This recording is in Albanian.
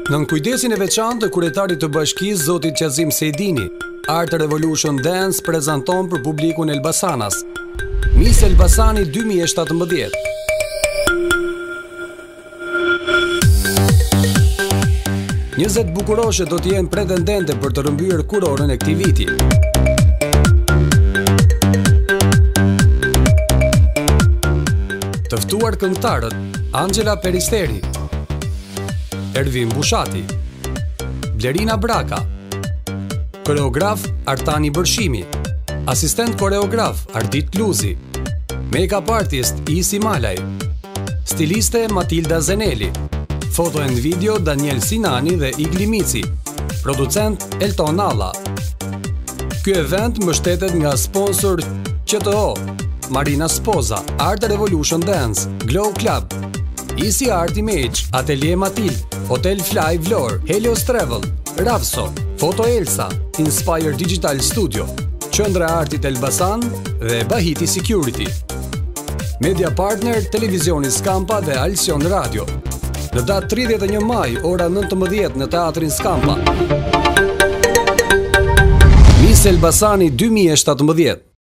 Nën kujdesin e veçantë të kryetarit të bashkisë zotit Qazim Sejdini, Art Revolution Dance prezanton për publikun Elbasanas Miss Elbasani 2017. Njëzet bukuroshe do të jenë pretendente për të rrëmbyer kurorën e këtij viti. Të ftuar këngëtarët Angela Peristeri, Ervin Bushati, Blerina Braka, koreograf Artani Bërshimi, asistent koreograf Ardit Luzi, make-up artist Isi Malaj, stiliste Matilda Zeneli, foto and video Daniel Sinani dhe Igli Mici, producent Elton Alla. Ky event mbështetet nga sponsor QTO, Marina Spoza, Art Revolution Dance, Glow Club, Easy Art Image, Atelier Matilde, Hotel Fly Vlor, Helios Travel, Ravso, Foto Elsa, Inspire Digital Studio, Qendra Artit Elbasan dhe Bahiti Security. Media partner Televizioni Skampa dhe Alsion Radio. Në datë 31 maj, ora 19 në Teatrin Skampa. Miss Elbasani 2017.